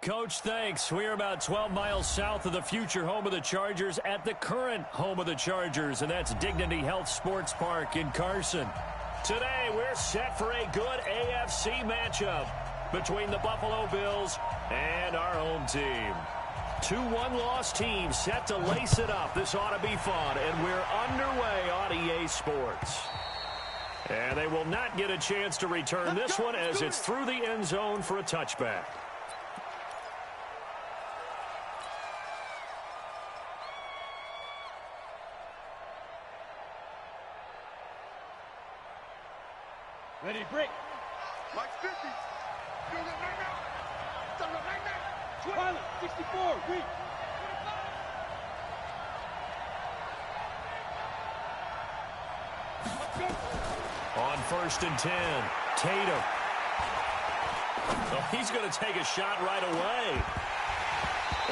Coach, thanks. We are about 12 miles south of the future home of the Chargers at the current home of the Chargers, and that's Dignity Health Sports Park in Carson. Today, we're set for a good AFC matchup between the Buffalo Bills and our home team. Two one-loss teams set to lace it up. This ought to be fun, and we're underway on EA Sports. And they will not get a chance to return this one as it's through the end zone for a touchback. Ready, break. Like 50. Do it right now. Do it right now. Pilot, 64, weak. On 1st and 10, Tatum. Oh, he's going to take a shot right away.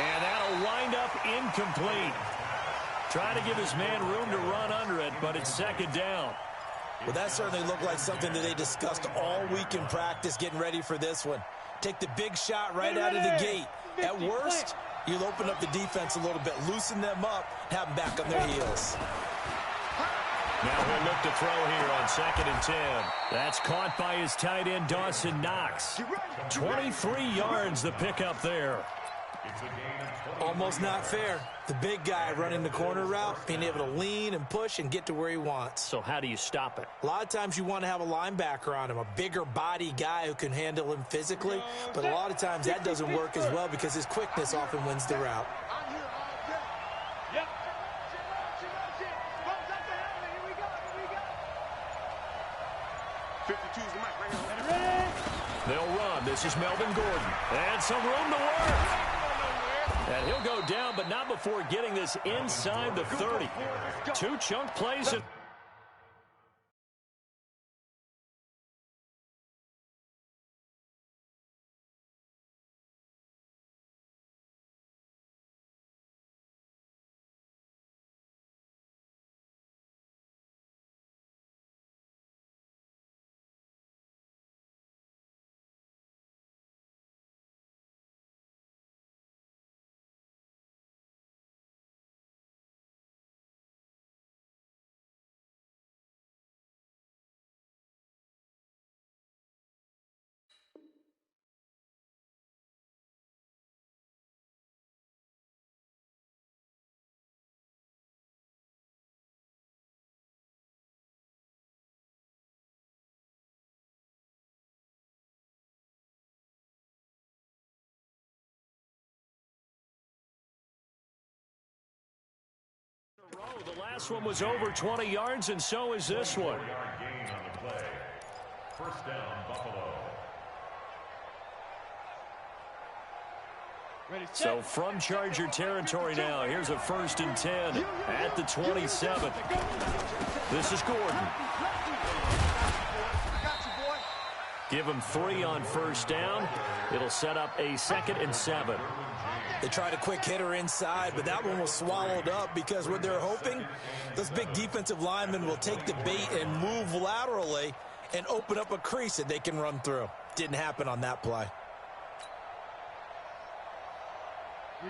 And that'll wind up incomplete. Trying to give his man room to run under it, but it's second down. Well, that certainly looked like something that they discussed all week in practice getting ready for this one. Take the big shot right out of the gate. At worst, you'll open up the defense a little bit, loosen them up, have them back on their heels. Now he'll look to throw here on 2nd and 10. That's caught by his tight end, Dawson Knox. 23 yards the pickup there. Almost not fair. The big guy running the corner route, being able to lean and push and get to where he wants. So how do you stop it? A lot of times you want to have a linebacker on him, a bigger body guy who can handle him physically. But a lot of times that doesn't work as well because his quickness often wins the route. Yep. They'll run. This is Melvin Gordon. And some room to work. And he'll go down, but not before getting this inside the 30. Two chunk plays. The last one was over 20 yards, and so is this one. First down, Buffalo. So from Charger territory now, here's a 1st and 10 at the 27. This is Gordon. Give him 3 on 1st down. It'll set up a 2nd and 7. They tried a quick hitter inside, but that one was swallowed up because what they're hoping, those big defensive linemen will take the bait and move laterally and open up a crease that they can run through. Didn't happen on that play.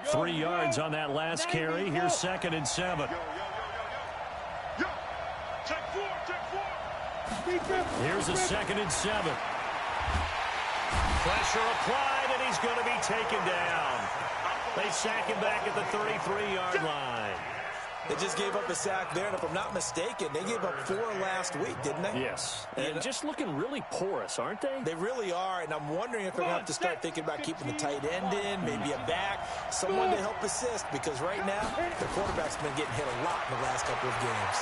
3 yards on that last carry. Here's 2nd and 7. Here's a 2nd and 7. Pressure applied, and he's going to be taken down. They sack him back at the 33-yard line. They just gave up a sack there, and if I'm not mistaken, they gave up 4 last week, didn't they? Yes, and just looking really porous, aren't they? They really are, and I'm wondering if they're going to have to start thinking about keeping the tight end in, maybe a back, someone to help assist, because right now, the quarterback's been getting hit a lot in the last couple of games.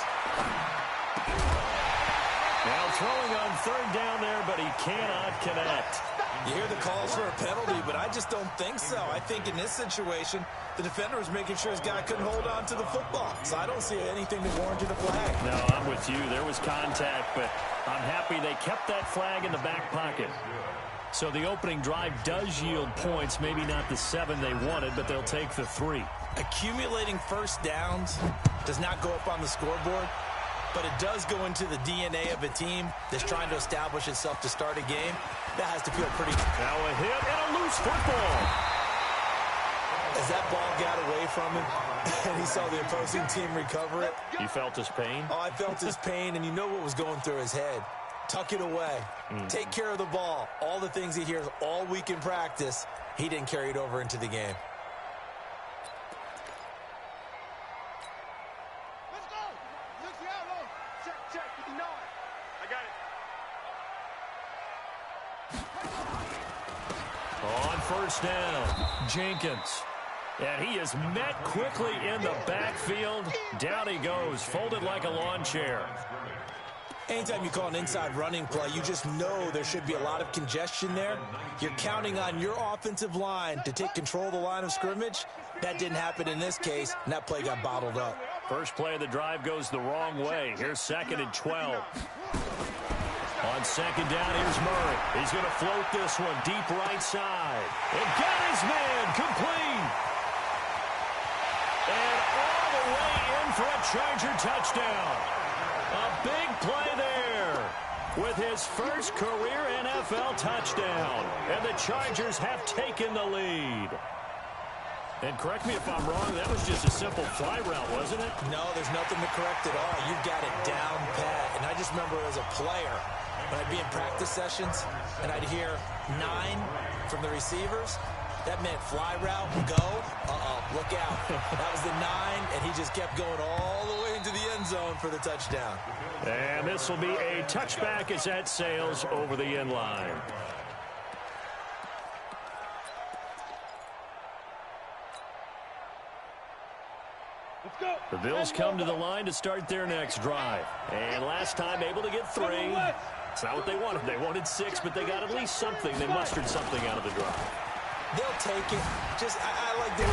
Now throwing on 3rd down there, but he cannot connect. You hear the calls for a penalty, but I just don't think so. I think in this situation, the defender was making sure his guy couldn't hold on to the football. So I don't see anything that warranted a flag. No, I'm with you. There was contact, but I'm happy they kept that flag in the back pocket. So the opening drive does yield points, maybe not the 7 they wanted, but they'll take the 3. Accumulating 1st downs does not go up on the scoreboard, but it does go into the DNA of a team that's trying to establish itself to start a game. That has to feel pretty good. Now a hit and a loose football. As that ball got away from him and he saw the opposing team recover it. You felt his pain? Oh, I felt his pain, and you know what was going through his head. Tuck it away. Take care of the ball. All the things he hears all week in practice, he didn't carry it over into the game. Let's go. Look out, low. Check, 59. I got it. On first down, Jenkins. And he is met quickly in the backfield. Down he goes, folded like a lawn chair. Anytime you call an inside running play, you just know there should be a lot of congestion there. You're counting on your offensive line to take control of the line of scrimmage. That didn't happen in this case, and that play got bottled up. First play of the drive goes the wrong way. Here's 2nd and 12. On second down, here's Murray. He's going to float this one deep right side. And got his man complete. And all the way in for a Charger touchdown. A big play there with his first career NFL touchdown. And the Chargers have taken the lead. And correct me if I'm wrong, that was just a simple fly route, wasn't it? No, there's nothing to correct at all. You've got it down pat. And I just remember as a player, when I'd be in practice sessions and I'd hear 9 from the receivers, that meant fly route, go, look out. That was the 9, and he just kept going all the way into the end zone for the touchdown. And this will be a touchback as that sails over the end line. Let's go. The Bills come to the line to start their next drive. And last time able to get 3. It's not what they wanted. They wanted 6, but they got at least something. They mustered something out of the drive. They'll take it. Just, I like the way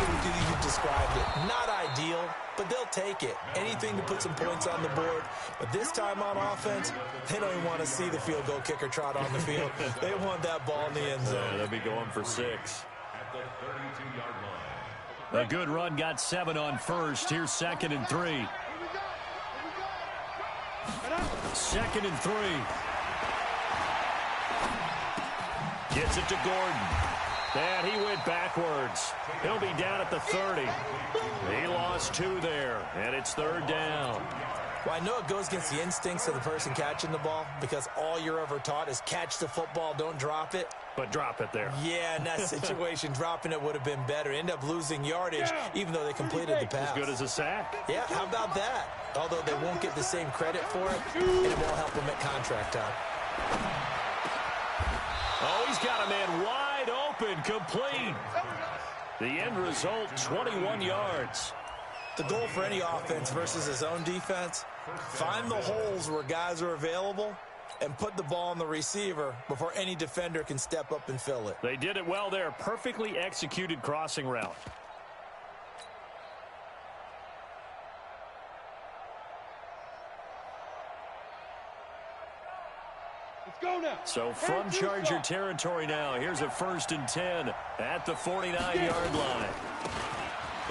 you described it. Not ideal, but they'll take it. Anything to put some points on the board. But this time on offense, they don't even want to see the field goal kicker trot on the field. They want that ball in the end zone. They'll be going for 6. A good run got 7 on first. Here's 2nd and 3. 2nd and 3. Gets it to Gordon. And he went backwards. He'll be down at the 30. He lost 2 there, and it's 3rd down. Well, I know it goes against the instincts of the person catching the ball because all you're ever taught is catch the football, don't drop it. But drop it there. Yeah, in that situation, dropping it would have been better. End up losing yardage, even though they completed the pass. As good as a sack. Yeah, how about that? Although they won't get the same credit for it, and it won't help them at contract time. Oh, he's got a man wide open, complete. The end result, 21 yards. The goal for any offense versus his own defense, find the holes where guys are available and put the ball on the receiver before any defender can step up and fill it. They did it well there. Perfectly executed crossing route. Let's go now. So from Charger territory now, here's a 1st and 10 at the 49-yard line.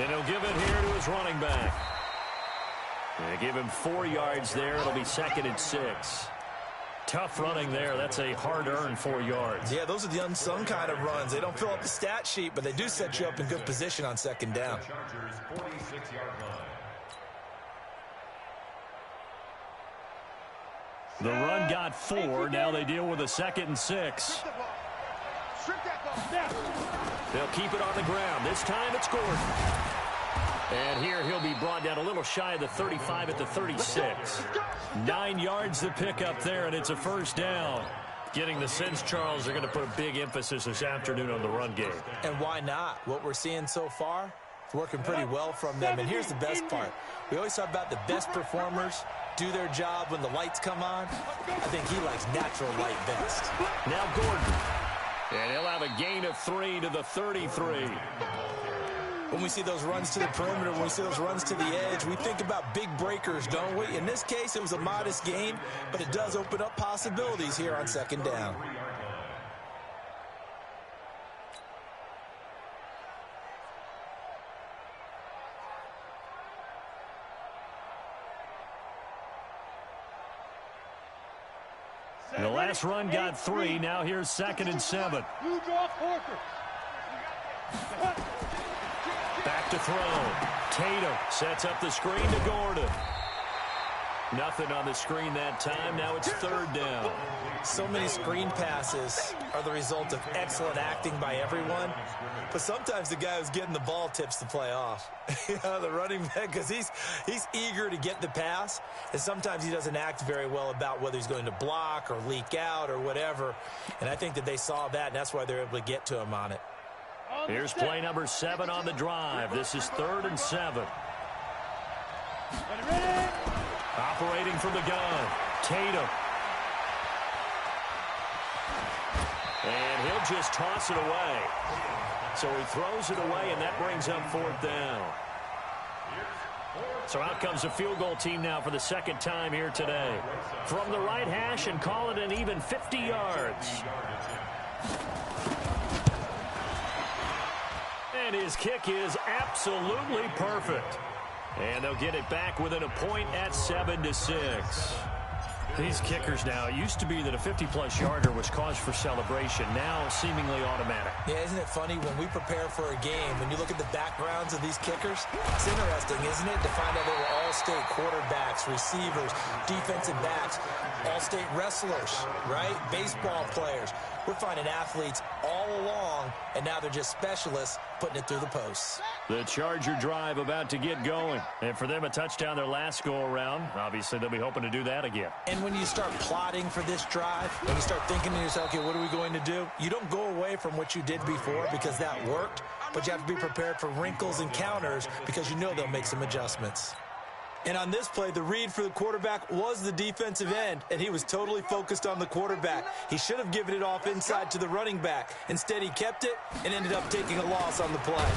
And he'll give it here to his running back. They give him 4 yards there. It'll be 2nd and 6. Tough running there. That's a hard-earned 4 yards. Yeah, those are the unsung kind of runs. They don't fill up the stat sheet, but they do set you up in good position on 2nd down. The run got 4. Now they deal with a 2nd and 6. They'll keep it on the ground. This time it's Gordon. And here he'll be brought down a little shy of the 35 at the 36. 9 yards to pick up there, and it's a 1st down. Getting the sense, Charles, they're going to put a big emphasis this afternoon on the run game. And why not? What we're seeing so far, it's working pretty well from them. And here's the best part. We always talk about the best performers do their job when the lights come on. I think he likes natural light best. Now Gordon. And he'll have a gain of 3 to the 33. When we see those runs to the perimeter, when we see those runs to the edge, we think about big breakers, don't we? In this case, it was a modest gain, but it does open up possibilities here on 2nd down. And the last run got 3. Now here's 2nd and 7. You draw Parker. throw. Tatum sets up the screen to Gordon. Nothing on the screen that time. Now it's third down. So many screen passes are the result of excellent acting by everyone. But sometimes the guy who's getting the ball tips the play off. The running back, because he's eager to get the pass. And sometimes he doesn't act very well about whether he's going to block or leak out or whatever. And I think that they saw that, and that's why they're able to get to him on it. Here's play number 7 on the drive. This is 3rd and 7. Ready? Operating from the gun, Tatum. And he'll just toss it away. So he throws it away, and that brings up 4th down. So out comes a field goal team now for the second time here today. From the right hash, and call it an even 50 yards. And his kick is absolutely perfect. And they'll get it back within a point at 7-6. These kickers now, it used to be that a 50-plus yarder was cause for celebration. Now seemingly automatic. Yeah, isn't it funny when we prepare for a game, when you look at the backgrounds of these kickers, it's interesting, isn't it, to find out they were all-state quarterbacks, receivers, defensive backs, all-state wrestlers, right? Baseball players. We're finding athletes all along, and now they're just specialists putting it through the posts. The Charger drive about to get going. And for them, a touchdown their last go-around. Obviously, they'll be hoping to do that again. And when you start plotting for this drive, when you start thinking to yourself, okay, what are we going to do? You don't go away from what you did before because that worked, but you have to be prepared for wrinkles and counters because you know they'll make some adjustments. And on this play, the read for the quarterback was the defensive end, and he was totally focused on the quarterback. He should have given it off inside to the running back. Instead, he kept it and ended up taking a loss on the play.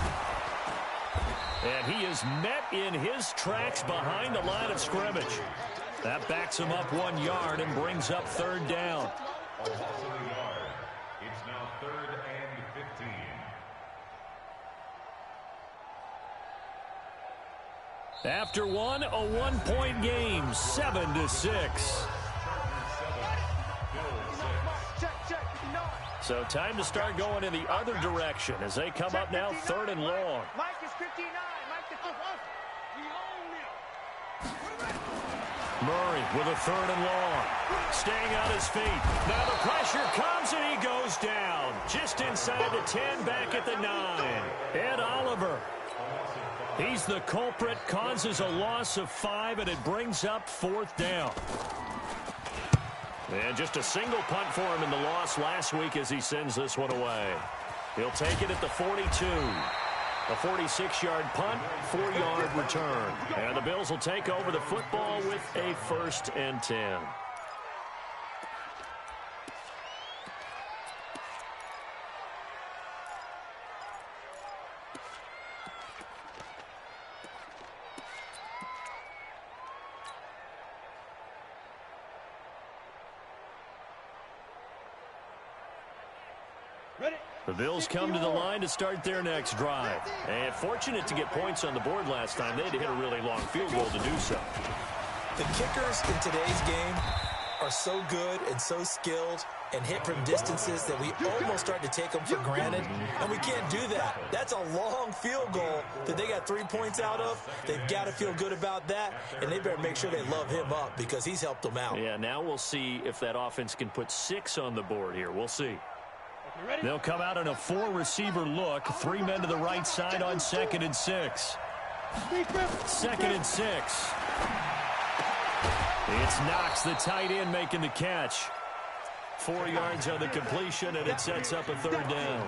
And he is met in his tracks behind the line of scrimmage. That backs him up 1 yard and brings up 3rd down. It's now 3rd and 15. After one, a 1-point game, 7-6. So time to start going in the other direction as they come up now 3rd and long. Mike is 59. Mike is Murray with a 3rd and long. Staying on his feet. Now the pressure comes and he goes down. Just inside the 10, back at the 9. Ed Oliver. He's the culprit, causes a loss of 5, and it brings up 4th down. And just a single punt for him in the loss last week as he sends this one away. He'll take it at the 42. A 46-yard punt, 4-yard return. And the Bills will take over the football with a 1st and 10. The Bills come to the line to start their next drive. And fortunate to get points on the board last time. They had to hit a really long field goal to do so. The kickers in today's game are so good and so skilled and hit from distances that we almost start to take them for granted. And we can't do that. That's a long field goal that they got 3 points out of. They've got to feel good about that. And they better make sure they love him up because he's helped them out. Yeah, now we'll see if that offense can put 6 on the board here. We'll see. They'll come out in a 4-receiver look. 3 men to the right side on 2nd and 6. 2nd and 6. It's Knox, the tight end, making the catch. 4 yards on the completion, and it sets up a 3rd down.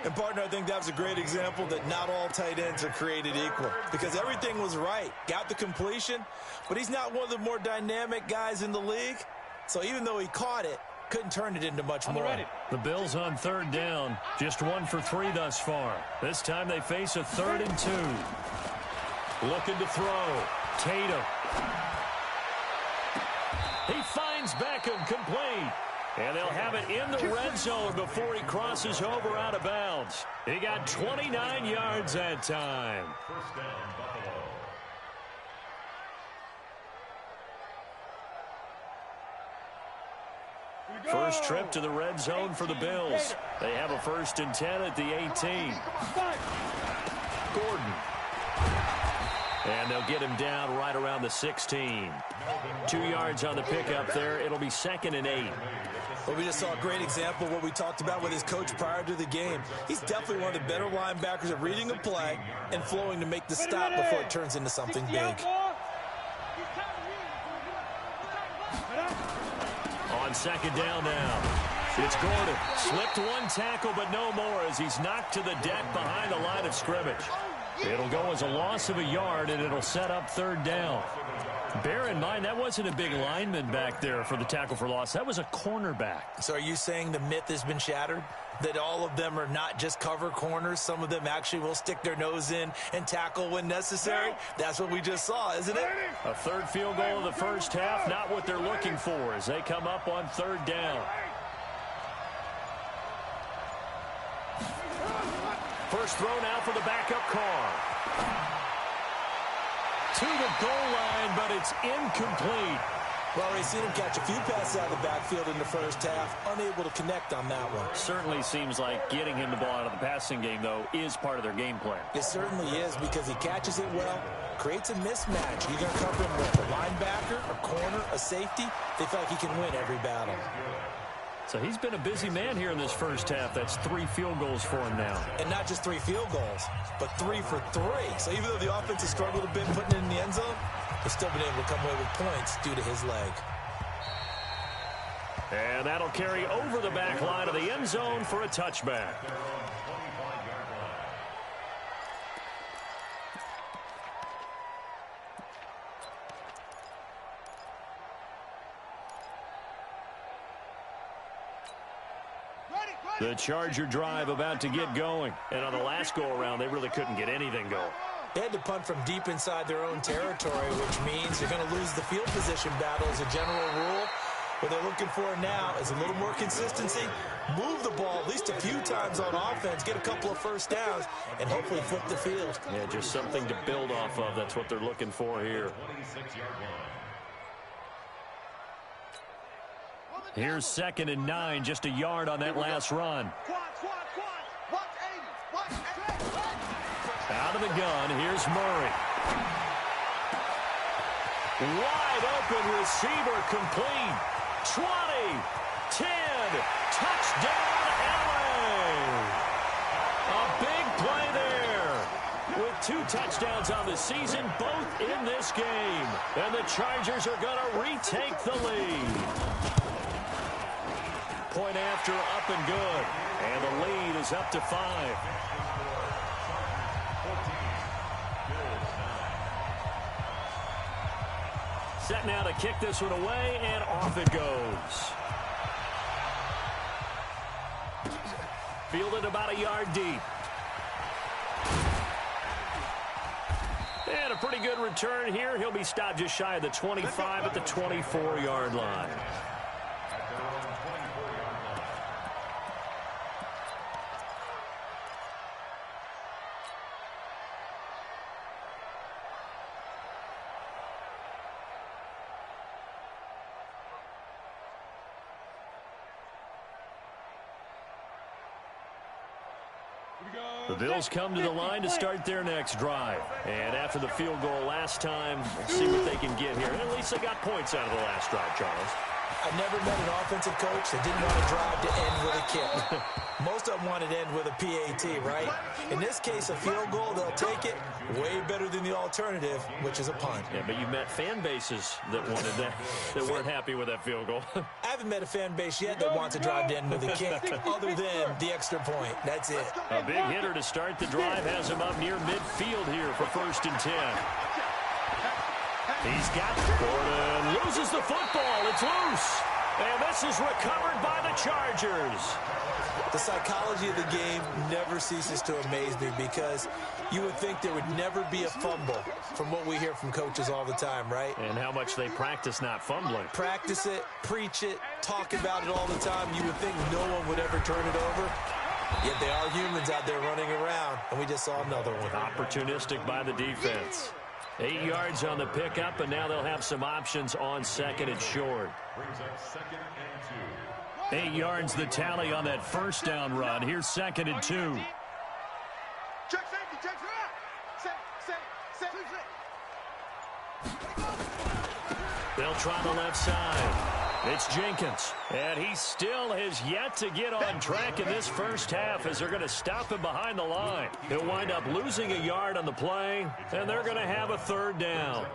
And, partner, I think that was a great example that not all tight ends are created equal because everything was right. Got the completion, but he's not one of the more dynamic guys in the league. So even though he caught it, couldn't turn it into much more. The Bills on 3rd down. Just 1 for 3 thus far. This time they face a 3rd and 2. Looking to throw. Tatum. He finds Beckham complete. And they'll have it in the red zone before he crosses over out of bounds. He got 29 yards that time. First down, Buffalo. First trip to the red zone for the Bills. They have a 1st and 10 at the 18. Gordon And they'll get him down right around the 16. 2 yards on the pickup there. It'll be 2nd and 8. Well, we just saw a great example of what we talked about with his coach prior to the game. He's definitely one of the better linebackers at reading a play and flowing to make the stop before it turns into something big. On 2nd down now. It's Gordon. Slipped one tackle, but no more as he's knocked to the deck behind the line of scrimmage. It'll go as a loss of a yard, and it'll set up 3rd down. Bear in mind, that wasn't a big lineman back there for the tackle for loss. That was a cornerback. So are you saying the myth has been shattered? That all of them are not just cover corners? Some of them actually will stick their nose in and tackle when necessary? That's what we just saw, isn't it? A 3rd field goal of the first half, not what they're looking for as they come up on 3rd down. First throw now for the backup Carr. To the goal line, but it's incomplete. Well, we've seen him catch a few passes out of the backfield in the first half, unable to connect on that one. Certainly seems like getting him the ball out of the passing game, though, is part of their game plan. It certainly is because he catches it well, creates a mismatch. You're going to cover him with a linebacker, a corner, a safety. They feel like he can win every battle. So he's been a busy man here in this first half. That's 3 field goals for him now. And not just 3 field goals, but 3 for 3. So even though the offense has struggled a bit putting it in the end zone, they've still been able to come away with points due to his leg. And that'll carry over the back line of the end zone for a touchback. The Charger drive about to get going. And on the last go-around, they really couldn't get anything going. They had to punt from deep inside their own territory, which means you're going to lose the field position battle as a general rule. What they're looking for now is a little more consistency, move the ball at least a few times on offense, get a couple of first downs, and hopefully flip the field. Yeah, just something to build off of. That's what they're looking for here. Here's 2nd and 9, just a yard on that last run. Out of the gun, here's Murray. Wide open receiver complete. 20, 10, touchdown LA. A big play there. With 2 touchdowns on the season, both in this game. And the Chargers are going to retake the lead. Point after, up and good. And the lead is up to 5. Set now to kick this one away, and off it goes. Fielded about a yard deep. And a pretty good return here. He'll be stopped just shy of the 25 at the 24-yard line. The Bills come to the line to start their next drive. And after the field goal last time, we'll see what they can get here. And at least they got points out of the last drive, Charles. I've never met an offensive coach that didn't want to drive to end with a kick. Most of them wanted to end with a PAT, right? In this case, a field goal, they'll take it. Way better than the alternative, which is a punt. Yeah, but you met fan bases that wanted that, that weren't happy with that field goal. I haven't met a fan base yet that wants to drive to end with a kick, other than the extra point. That's it. A big hitter to start the drive has him up near midfield here for 1st and 10. He's got Gordon. Loses the football. It's loose. And this is recovered by the Chargers. The psychology of the game never ceases to amaze me because you would think there would never be a fumble from what we hear from coaches all the time, right? And how much they practice not fumbling. Practice it, preach it, talk about it all the time. You would think no one would ever turn it over. Yet they are humans out there running around, and we just saw another one. Opportunistic by the defense. 8 yards on the pickup, and now they'll have some options on 2nd and short. 8 yards the tally on that first down run. Here's 2nd and 2. Check safety, check it out. They'll try the left side. It's Jenkins, and he still has yet to get on track in this first half as they're going to stop him behind the line. He'll wind up losing a yard on the play, and they're going to have a third down.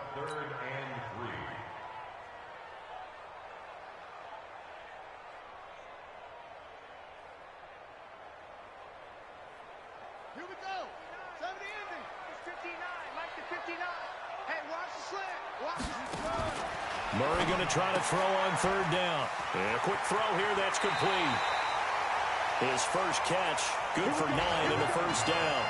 Here we go. 70 ending. It's 59. Mike to 59. Hey, watch the slant. Watch the Murray going to try to throw on third down. And a quick throw here, that's complete. His first catch, good for 9 and a first down.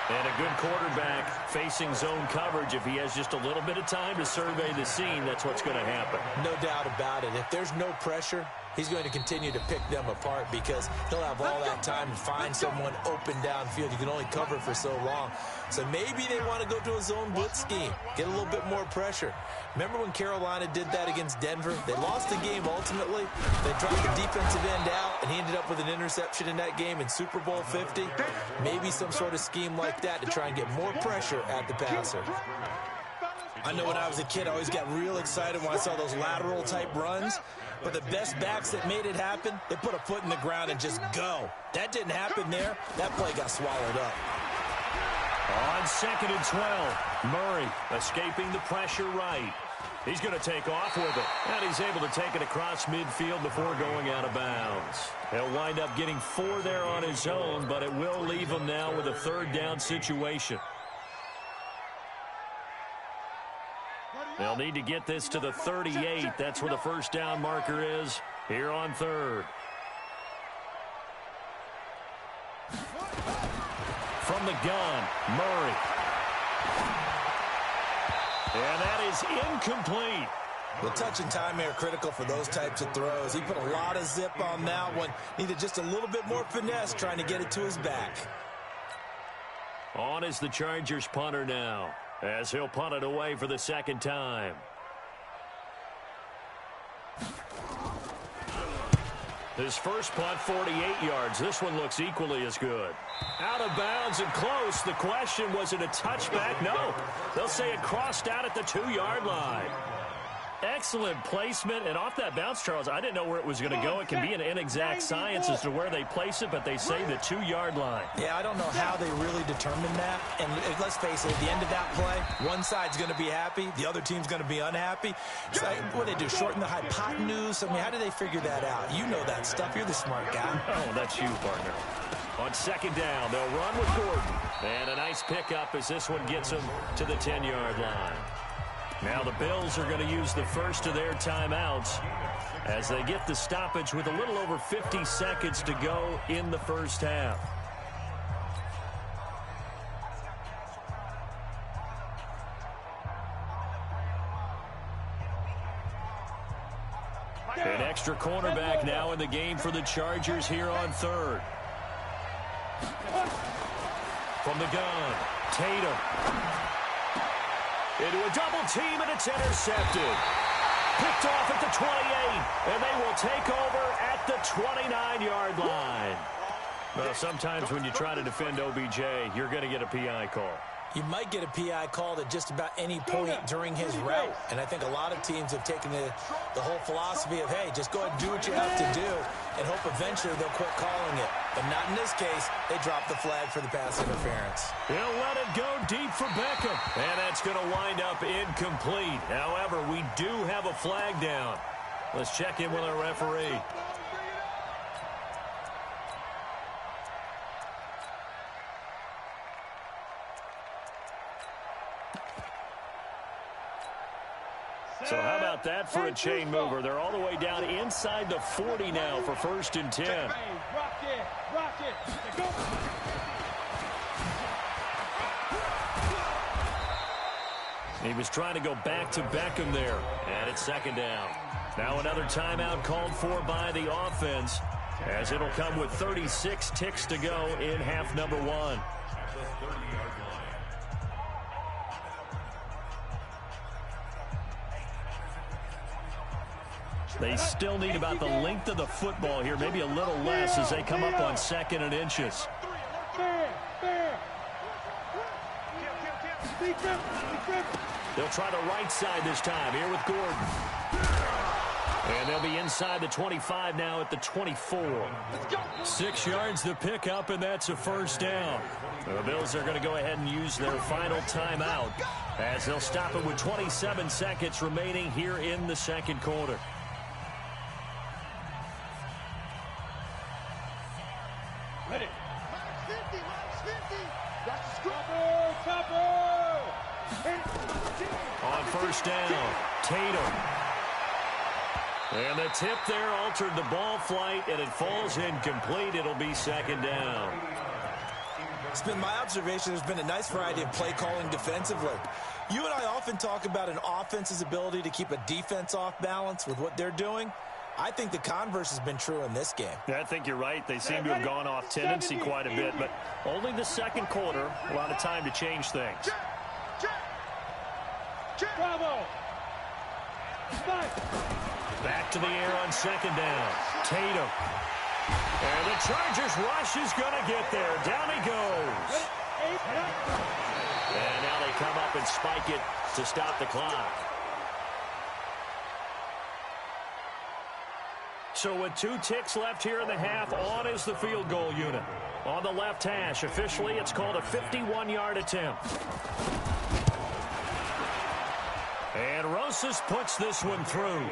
And a good quarterback facing zone coverage. If he has just a little bit of time to survey the scene, that's what's going to happen. No doubt about it. If there's no pressure, he's going to continue to pick them apart because he'll have all that time to find someone open downfield. You can only cover for so long. So maybe they want to go to a zone blitz scheme, get a little bit more pressure. Remember when Carolina did that against Denver? They lost the game ultimately. They dropped the defensive end out, and he ended up with an interception in that game in Super Bowl 50. Maybe some sort of scheme like that to try and get more pressure at the passer. I know when I was a kid, I always got real excited when I saw those lateral type runs. But the best backs that made it happen, they put a foot in the ground and just go. That didn't happen there. That play got swallowed up. On 2nd and 12, Murray escaping the pressure right. He's going to take off with it, and he's able to take it across midfield before going out of bounds. He'll wind up getting 4 there on his own, but it will leave him now with a third down situation. They'll need to get this to the 38. That's where the first down marker is here on third. From the gun, Murray. And that is incomplete. The touch and time are critical for those types of throws. He put a lot of zip on that one. Needed just a little bit more finesse trying to get it to his back. On is the Chargers punter now, as he'll punt it away for the second time. His first punt, 48 yards. This one looks equally as good. Out of bounds and close. The question, was it a touchback? No. They'll say it crossed out at the 2-yard line. Excellent placement, and off that bounce, Charles, I didn't know where it was going to go. It can be an inexact science as to where they place it, but they say the 2-yard line. Yeah, I don't know how they really determine that. And let's face it, at the end of that play, one side's going to be happy, the other team's going to be unhappy. It's like, what do they do, shorten the hypotenuse? I mean, how do they figure that out? You know that stuff. You're the smart guy. Oh, that's you, partner. On second down, they'll run with Gordon. And a nice pickup as this one gets them to the 10-yard line. Now the Bills are going to use the first of their timeouts as they get the stoppage with a little over 50 seconds to go in the first half. An extra cornerback now in the game for the Chargers here on third. From the gun, Tatum. Into a double team, and it's intercepted. Picked off at the 28, and they will take over at the 29-yard line. Well, sometimes when you try to defend OBJ, you're going to get a PI call. You might get a PI called at just about any point during his route. And I think a lot of teams have taken the whole philosophy of, hey, just go ahead and do what you have to do and hope eventually they'll quit calling it. But not in this case. They dropped the flag for the pass interference. He'll let it go deep for Beckham. And that's going to wind up incomplete. However, we do have a flag down. Let's check in with our referee. So how about that for a chain mover? They're all the way down inside the 40 now for 1st and 10. Rock it, go. He was trying to go back to Beckham there, and it's 2nd down. Now another timeout called for by the offense, as it'll come with 36 ticks to go in half number 1. They still need about the length of the football here, maybe a little less as they come up on 2nd and inches. They'll try the right side this time here with Gordon. And they'll be inside the 25 now at the 24. 6 yards the pickup, and that's a first down. The Bills are going to go ahead and use their final timeout as they'll stop it with 27 seconds remaining here in the second quarter. Ready. Minus 50, minus 50. That's the score. On first down, Tatum. And the tip there altered the ball flight, and it falls incomplete. It'll be second down. It's been my observation there's been a nice variety of play calling defensively. You and I often talk about an offense's ability to keep a defense off balance with what they're doing. I think the converse has been true in this game. Yeah, I think you're right. They seem to have gone off tendency quite a bit, but only the second quarter, a lot of time to change things. Bravo. Back to the air on second down. Tatum. And the Chargers rush is going to get there. Down he goes. And now they come up and spike it to stop the clock. So with 2 ticks left here in the half, on is the field goal unit. On the left hash, officially it's called a 51-yard attempt. And Rosas puts this one through.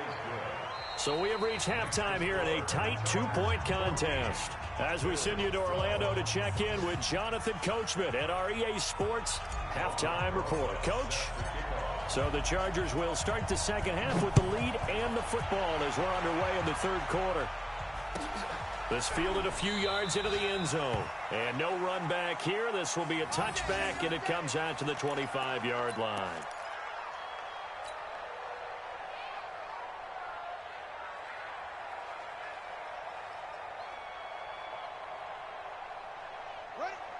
So we have reached halftime here in a tight 2-point contest. As we send you to Orlando to check in with Jonathan Coachman at our EA Sports Halftime Report. Coach? So the Chargers will start the second half with the lead and the football as we're underway in the third quarter. This fielded a few yards into the end zone. And no run back here. This will be a touchback, and it comes out to the 25-yard line.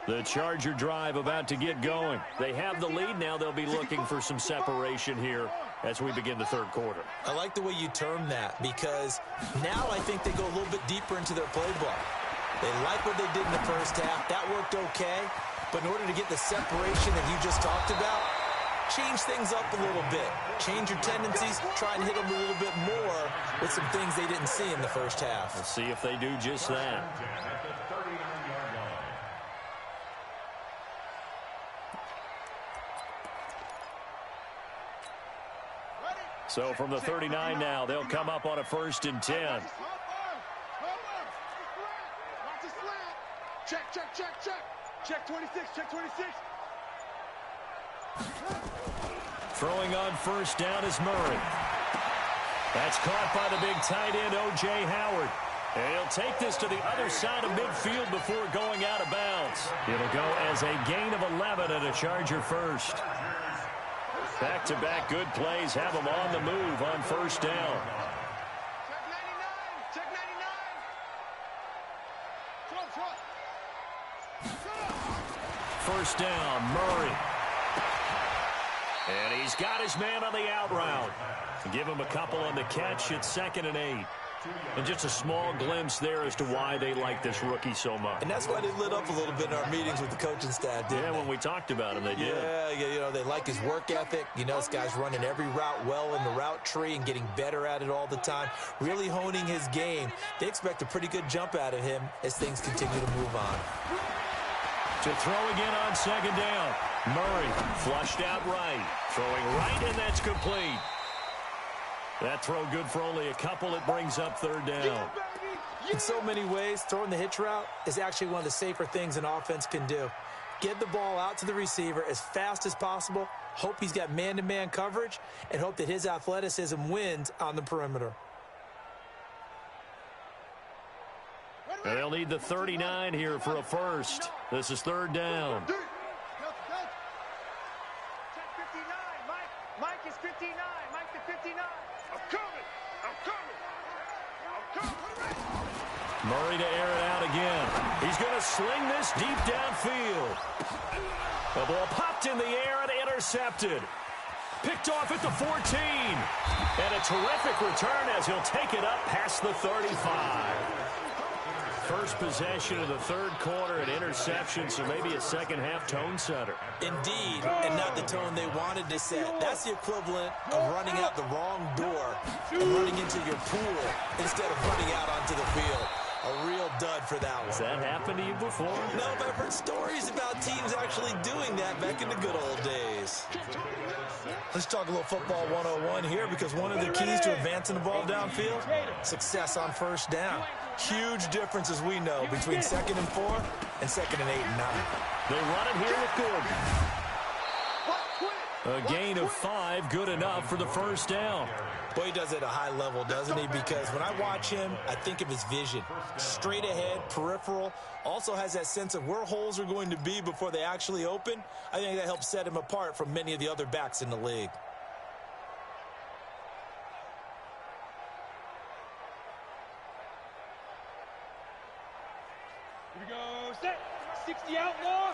The Charger drive about to get going. They have the lead. Now they'll be looking for some separation here as we begin the third quarter. I like the way you term that because now I think they go a little bit deeper into their playbook. They like what they did in the first half. That worked okay. But in order to get the separation that you just talked about, change things up a little bit. Change your tendencies. Try and hit them a little bit more with some things they didn't see in the first half. Let's see if they do just that. So from the 39 now, they'll come up on a 1st and 10. Watch the slant. Check, check, check, check. Check 26, check 26. Throwing on first down is Murray. That's caught by the big tight end, O.J. Howard. And he'll take this to the other side of midfield before going out of bounds. It'll go as a gain of 11 and a Charger first. Back-to-back good plays have them on the move on first down. Check 99, check 99. First down, Murray. And he's got his man on the out route. Give him a couple on the catch. It's 2nd and 8. And just a small glimpse there as to why they like this rookie so much. And that's why they lit up a little bit in our meetings with the coaching staff, didn't they? Yeah, when we talked about him, they did. Yeah, you know, they like his work ethic. You know, this guy's running every route well in the route tree and getting better at it all the time, really honing his game. They expect a pretty good jump out of him as things continue to move on. To throw again on second down. Murray flushed out right. Throwing right, and that's complete. That throw good for only a couple. It brings up third down. In so many ways, throwing the hitch route is actually one of the safer things an offense can do. Get the ball out to the receiver as fast as possible, hope he's got man-to-man coverage, and hope that his athleticism wins on the perimeter. And they'll need the 39 here for a first. This is third down. Check 59. Mike is 59. Mike to 59. I'm coming. Murray to air it out again. He's going to sling this deep downfield. The ball popped in the air and intercepted. Picked off at the 14. And a terrific return as he'll take it up past the 35. first possession of the third quarter, an interception, so maybe a second-half tone setter. Indeed, and not the tone they wanted to set. That's the equivalent of running out the wrong door and running into your pool instead of running out onto the field. A real dud for that one. Has that happened to you before? No, but I've heard stories about teams actually doing that back in the good old days. Let's talk a little football 101 here, because one of the keys to advancing the ball downfield, success on first down. Huge difference, as we know, between 2nd and 4 and 2nd and 8 and 9. They run it here with Gordon. A gain of 5, good enough for the first down. Boy, he does it at a high level, doesn't he? Because when I watch him, I think of his vision. Straight ahead, peripheral. Also has that sense of where holes are going to be before they actually open. I think that helps set him apart from many of the other backs in the league. Here we go, set. 60 outlaw.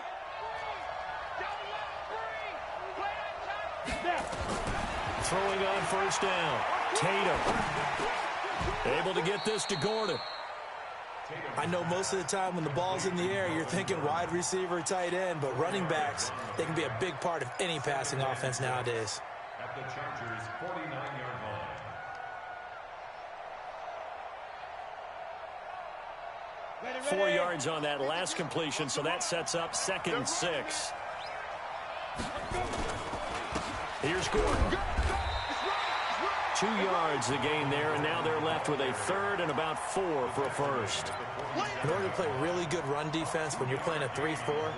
Throwing on first down. Tatum. Able to get this to Gordon. I know most of the time when the ball's in the air, you're thinking wide receiver, tight end, but running backs, they can be a big part of any passing offense nowadays. At the Chargers' 49-yard line. 4 yards on that last completion, so that sets up 2nd and 6. Here's Gordon. 2 yards the gain there, and now they're left with a 3rd and about 4 for a first. In order to play really good run defense when you're playing a 3-4,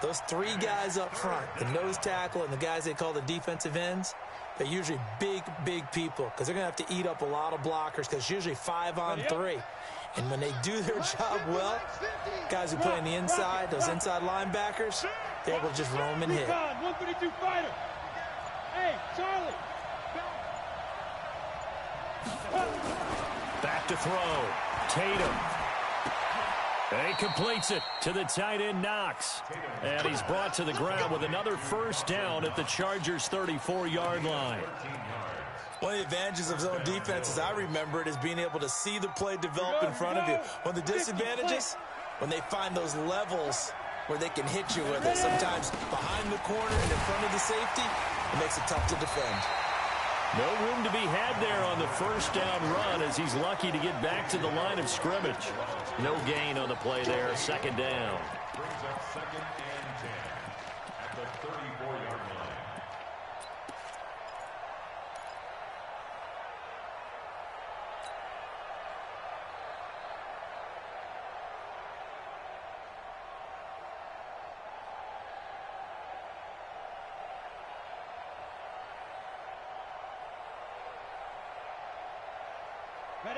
those 3 guys up front, the nose tackle and the guys they call the defensive ends, they're usually big, big people, because they're going to have to eat up a lot of blockers, because it's usually 5 on 3. And when they do their job well, guys who play on the inside, those inside linebackers, they're able to just roam and hit. 152 fighter. Hey, Charlie. Back to throw. Tatum. He completes it to the tight end, Knox. And he's brought to the ground with another first down at the Chargers' 34-yard line. One of the advantages of zone defense, as I remember it, is being able to see the play develop in front of you. One of the disadvantages, when they find those levels where they can hit you with it, sometimes behind the corner and in front of the safety, it makes it tough to defend. No room to be had there on the first down run, as he's lucky to get back to the line of scrimmage. No gain on the play there, 2nd down. Brings up 2nd and 10 at the 34-yard line.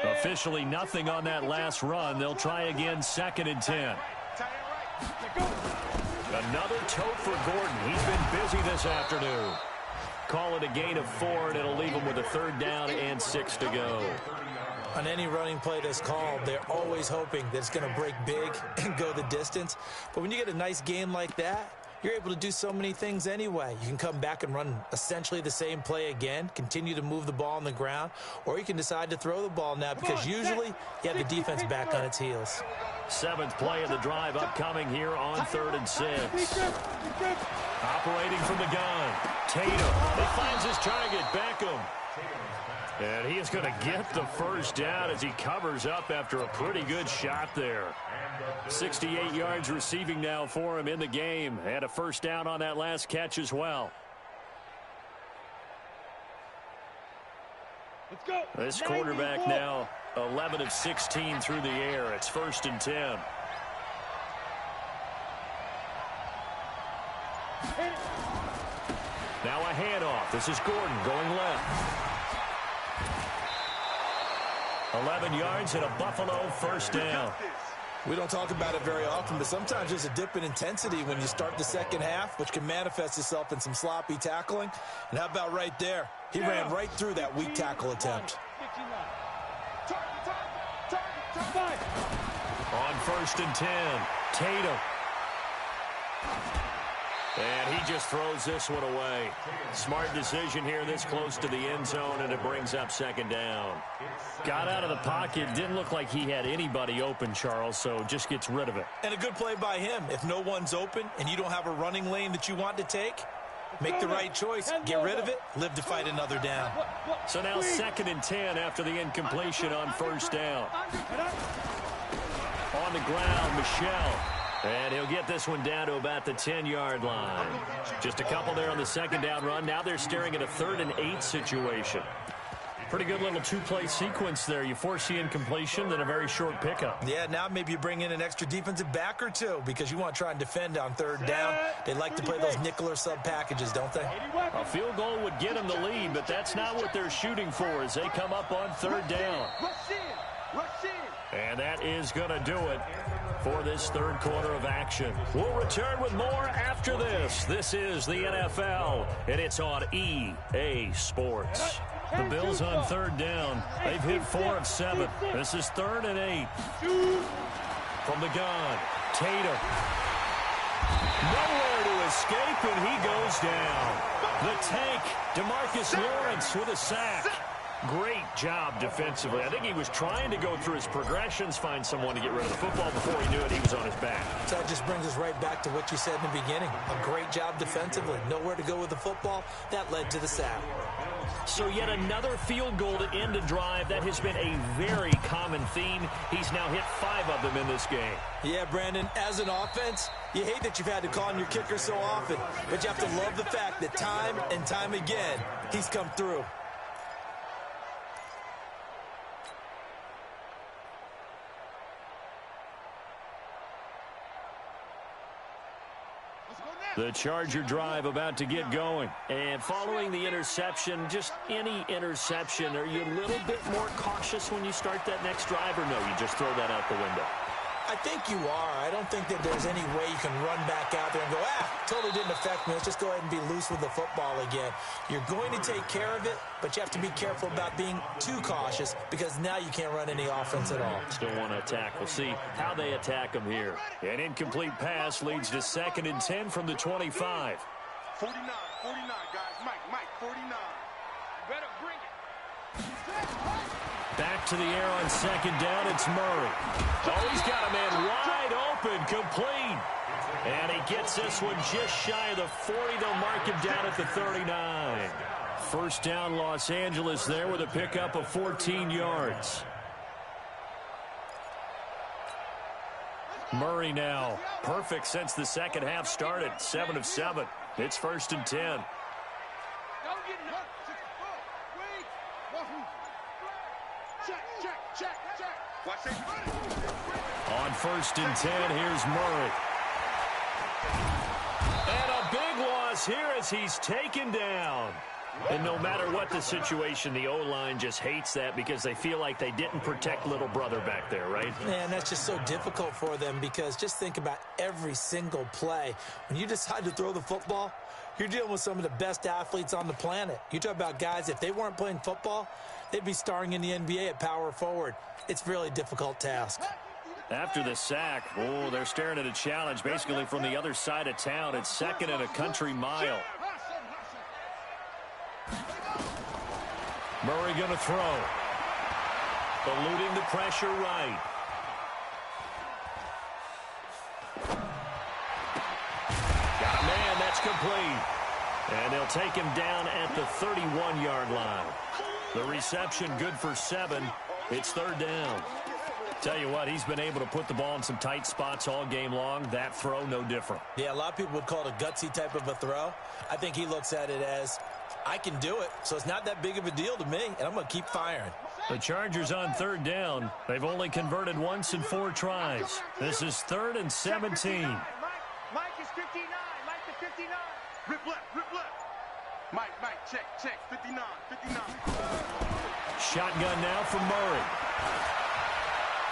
Officially nothing on that last run. They'll try again, 2nd and 10. Another tote for Gordon. He's been busy this afternoon. Call it a gain of 4, and it'll leave him with a 3rd down and 6 to go. On any running play that's called, they're always hoping that it's going to break big and go the distance. But when you get a nice game like that, you're able to do so many things anyway. You can come back and run essentially the same play again, continue to move the ball on the ground, or you can decide to throw the ball now, because usually you have the defense back on its heels. 7th play of the drive upcoming here on 3rd and 6. Operating from the gun. Tatum. He finds his target, Beckham. And he is going to get the first down as he covers up after a pretty good shot there. 68 yards receiving now for him in the game. And a first down on that last catch as well. Let's go. This quarterback now 11 of 16 through the air. It's 1st and 10. Now a handoff. This is Gordon going left. 11 yards and a Buffalo first down. We don't talk about it very often, but sometimes there's a dip in intensity when you start the second half, which can manifest itself in some sloppy tackling. And how about right there? He ran right through that weak tackle attempt. On 1st and 10, Tatum. And he just throws this one away. Smart decision here this close to the end zone, and it brings up second down. Got out of the pocket. Didn't look like he had anybody open, Charles, so just gets rid of it. And a good play by him. If no one's open and you don't have a running lane that you want to take, make the right choice. Get rid of it. Live to fight another down. So now 2nd and 10 after the incompletion on first down. On the ground, Michel. And he'll get this one down to about the 10-yard line. Just a couple there on the second down run. Now they're staring at a 3rd and 8 situation. Pretty good little two-play sequence there. You force the incompletion, then a very short pickup. Yeah, now maybe you bring in an extra defensive back or two because you want to try and defend on 3rd down. They like to play those nickel or sub packages, don't they? A field goal would get them the lead, but that's not what they're shooting for as they come up on 3rd down. And that is going to do it for this third quarter of action. We'll return with more after this. This is the NFL, and it's on EA Sports. The Bills on 3rd down. They've hit 4 of 7. This is 3rd and 8. From the gun, Tatum. Nowhere to escape, and he goes down. The tank, DeMarcus Lawrence with a sack. Great job defensively. I think he was trying to go through his progressions, find someone to get rid of the football. Before he knew it, he was on his back. So that just brings us right back to what you said in the beginning. A great job defensively. Nowhere to go with the football. That led to the sack. So yet another field goal to end a drive. That has been a very common theme. He's now hit 5 of them in this game. Yeah, Brandon, as an offense, you hate that you've had to call on your kicker so often, but you have to love the fact that time and time again, he's come through. The Charger drive about to get going. And following the interception, just any interception, are you a little bit more cautious when you start that next drive, or no, you just throw that out the window? I think you are. I don't think that there's any way you can run back out there and go, totally didn't affect me. Let's just go ahead and be loose with the football again. You're going to take care of it, but you have to be careful about being too cautious because now you can't run any offense at all. Still want to attack. We'll see how they attack them here. An incomplete pass leads to 2nd and 10 from the 25. 49, guys. Mike, 49. Better bring it. Back to the air on 2nd down. It's Murray. Oh, he's got a man wide open, complete. And he gets this one just shy of the 40. They'll mark him down at the 39. First down, Los Angeles there with a pickup of 14 yards. Murray now perfect since the second half started. 7 of 7. It's 1st and 10. Don't get hurt. Check. Watch it. On 1st and 10, here's Murray. And a big loss here as he's taken down. And no matter what the situation, the O-line just hates that because they feel like they didn't protect little brother back there, right? Man, that's just so difficult for them because just think about every single play. When you decide to throw the football, you're dealing with some of the best athletes on the planet. You talk about guys, if they weren't playing football, they'd be starring in the NBA at power forward. It's a really difficult task. After the sack, they're staring at a challenge basically from the other side of town. It's 2nd and a country mile. Murray going to throw. Eluding the pressure right. Got a man, that's complete. And they'll take him down at the 31-yard line. The reception good for 7. It's 3rd down. Tell you what, he's been able to put the ball in some tight spots all game long. That throw, no different. Yeah, a lot of people would call it a gutsy type of a throw. I think he looks at it as, I can do it, so it's not that big of a deal to me, and I'm going to keep firing. The Chargers on 3rd down. They've only converted once in 4 tries. This is 3rd and 17. Mike is 59. Mike to 59. Rip left. Mike, check. 59. Shotgun now from Murray.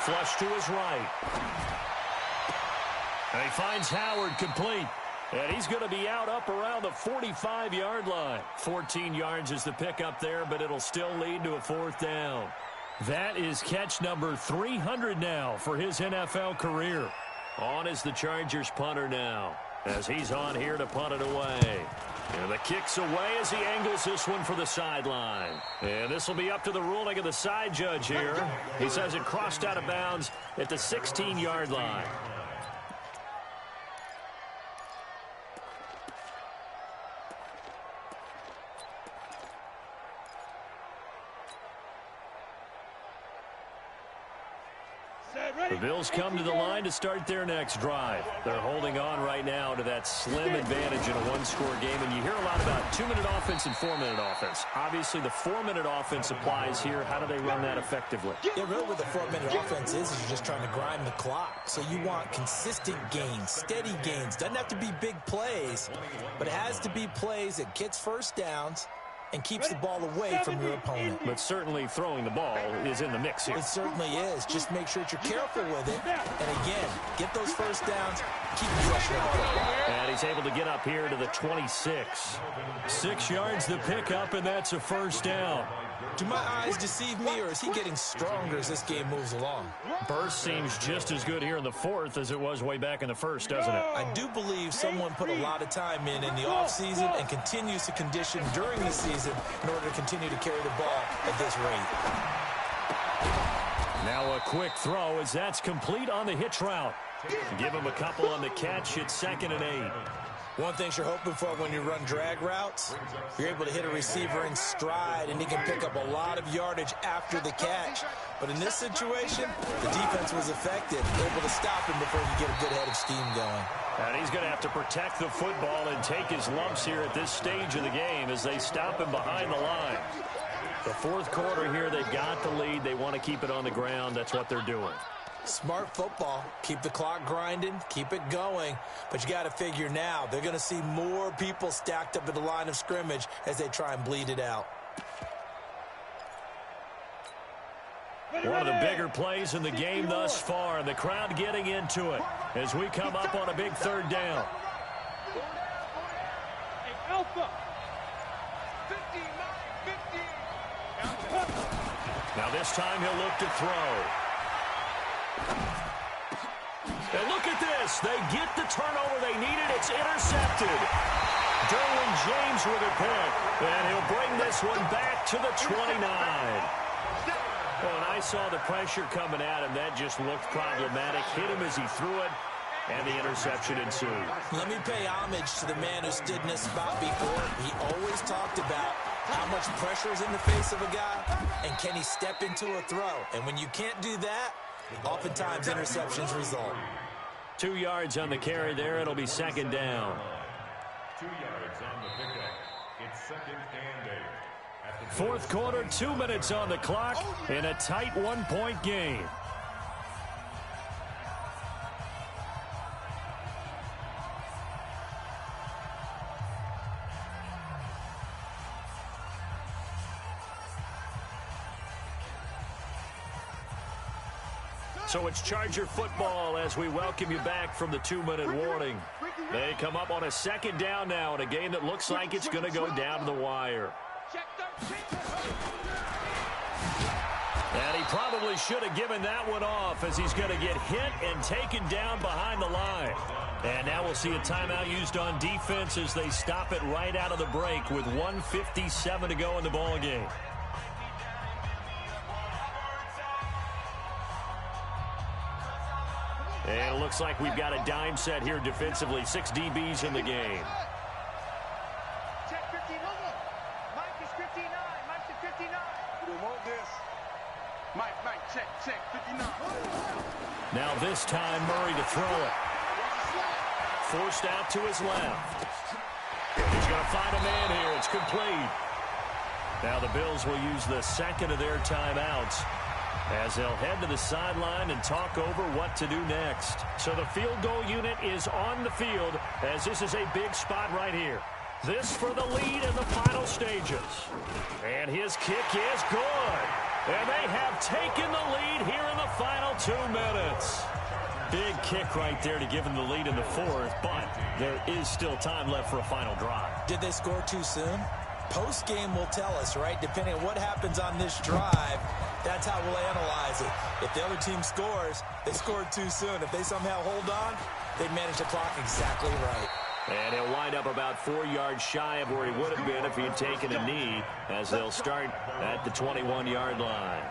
Flush to his right. And he finds Howard complete. And he's going to be out up around the 45-yard line. 14 yards is the pickup there, but it'll still lead to a 4th down. That is catch number 300 now for his NFL career. On is the Chargers punter now. as he's on here to punt it away. And the kick's away as he angles this one for the sideline. And this will be up to the ruling of the side judge here. He says it crossed out of bounds at the 16-yard line. The Bills come to the line to start their next drive. They're holding on right now to that slim advantage in a one-score game. And you hear a lot about 2-minute offense and 4-minute offense. Obviously, the 4-minute offense applies here. How do they run that effectively? Yeah, really what the 4-minute offense is you're just trying to grind the clock. So you want consistent gains, steady gains. Doesn't have to be big plays, but it has to be plays that gets first downs and keeps the ball away from your opponent. But certainly throwing the ball is in the mix here. It certainly is. Just make sure that you're careful with it. And again, get those first downs, keep pressure on the football. And he's able to get up here to the 26. 6 yards the pickup, and that's a first down. Do my eyes deceive me, or is he getting stronger as this game moves along? Burst seems just as good here in the fourth as it was way back in the first, doesn't it? I do believe someone put a lot of time in the offseason and continues to condition during the season in order to continue to carry the ball at this rate. Now a quick throw as that's complete on the hitch route. Give him a couple on the catch. It's 2nd and 8. One thing you're hoping for when you run drag routes, you're able to hit a receiver in stride, and he can pick up a lot of yardage after the catch. But in this situation, the defense was effective, able to stop him before you get a good head of steam going. And he's going to have to protect the football and take his lumps here at this stage of the game as they stop him behind the line. The fourth quarter here, they've got the lead. They want to keep it on the ground. That's what they're doing. Smart football. Keep the clock grinding. Keep it going. But you got to figure now, they're going to see more people stacked up at the line of scrimmage as they try and bleed it out. One of the bigger plays in the game thus far. The crowd getting into it as we come up on a big third down. Alpha. 59-50. Now this time he'll look to throw. And look at this. They get the turnover they needed. It's intercepted. Derwin James with a pick. And he'll bring this one back to the 29. Well, and I saw the pressure coming at him. That just looked problematic. Hit him as he threw it. And the interception ensued. Let me pay homage to the man who stood in this spot before. He always talked about how much pressure is in the face of a guy, and can he step into a throw. And when you can't do that, oftentimes interceptions result. 2 yards on the carry there. It'll be 2nd down. 2 yards on the pickup. It's 2nd and 8. Fourth quarter, 2 minutes on the clock in a tight 1-point game. So it's Charger football as we welcome you back from the 2-minute warning. They come up on a 2nd down now in a game that looks like it's going to go down to the wire. And he probably should have given that one off as he's going to get hit and taken down behind the line. And now we'll see a timeout used on defense as they stop it right out of the break with 1:57 to go in the ball game. And it looks like we've got a dime set here defensively. 6 DBs in the game. Check 59. Mike is 59. Mike's at 59. We don't want this. Mike, check, 59. Now this time Murray to throw it. Forced out to his left. He's going to find a man here. It's complete. Now the Bills will use the 2nd of their timeouts as they'll head to the sideline and talk over what to do next. So the field goal unit is on the field as this is a big spot right here. This for the lead in the final stages. And his kick is good. And they have taken the lead here in the final 2 minutes. Big kick right there to give them the lead in the fourth, but there is still time left for a final drive. Did they score too soon? Post-game will tell us, right? Depending on what happens on this drive, that's how we'll analyze it. If the other team scores, they scored too soon. If they somehow hold on, they manage the clock exactly right. And he'll wind up about 4 yards shy of where he would have been if he had taken a knee, as they'll start at the 21-yard line.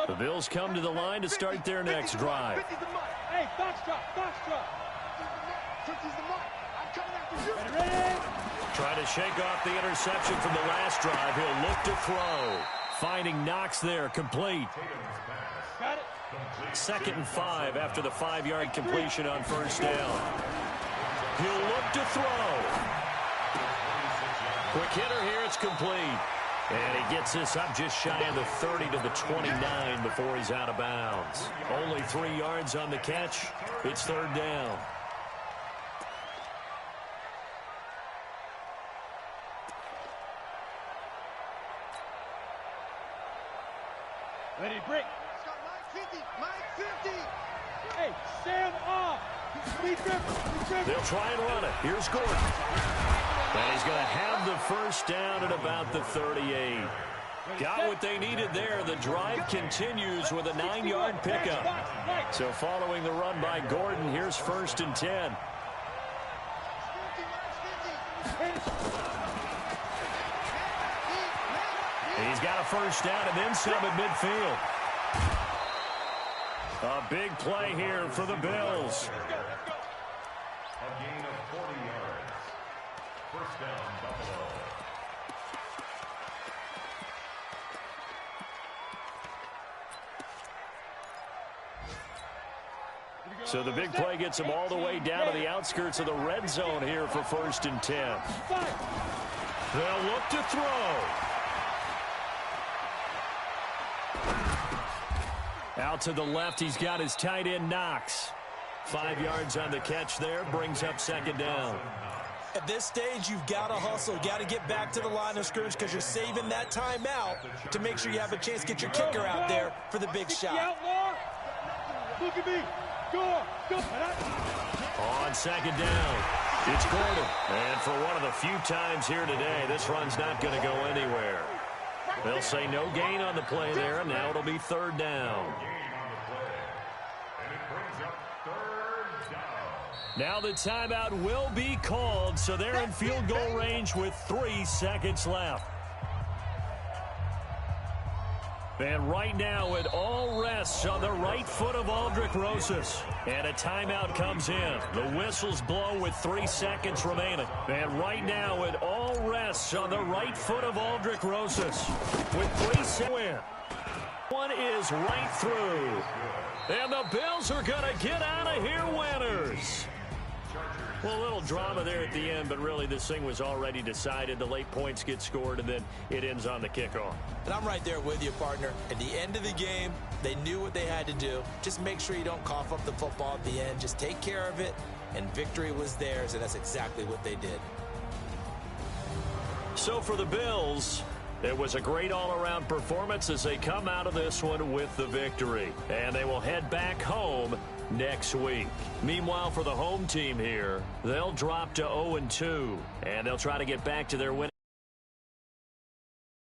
The Bills come to the line to start their next drive. Hey, foxtrot, foxtrot. 50's the mark. I'm coming after you. Trying to shake off the interception from the last drive. He'll look to throw. Finding Knox there, complete. Got it. 2nd and 5 after the 5-yard completion on first down. He'll look to throw. Quick hitter here, it's complete. And he gets this up just shy of the 30 to the 29 before he's out of bounds. Only 3 yards on the catch. It's 3rd down. Ready, break. Mike 50. Mike 50. Hey, Sam off. They'll try and run it. Here's Gordon. And he's going to have the first down at about the 38. Got what they needed there. The drive continues with a 9-yard pickup. So following the run by Gordon, here's 1st and 10. He's got a first down and then some at midfield. A big play here for the Bills. A gain of 40 yards. First down, Buffalo. So the big play gets him all the way down to the outskirts of the red zone here for 1st and 10. They'll look to throw. Out to the left, he's got his tight end, Knox. 5 yards on the catch there, brings up 2nd down. At this stage, you've got to hustle. You've got to get back to the line of scrimmage because you're saving that timeout to make sure you have a chance to get your kicker out there for the big shot. Look at me. Go. On 2nd down, it's Gordon. And for one of the few times here today, this run's not going to go anywhere. They'll say no gain on the play there, and now it'll be 3rd down. Now the timeout will be called, so they're in field goal range with 3 seconds left. And right now it all rests on the right foot of Aldrick Rosas. And a timeout comes in. The whistles blow with 3 seconds remaining. And right now it all rests on the right foot of Aldrick Rosas. With 3 seconds win. One is right through. And the Bills are going to get out of here winners. Well, a little drama there at the end, but really this thing was already decided. The late points get scored, and then it ends on the kickoff. And I'm right there with you, partner. At the end of the game, they knew what they had to do. Just make sure you don't cough up the football at the end. Just take care of it, and victory was theirs, and that's exactly what they did. So for the Bills, it was a great all-around performance as they come out of this one with the victory. And they will head back home next week. Meanwhile, for the home team here, they'll drop to 0-2, and they'll try to get back to their win.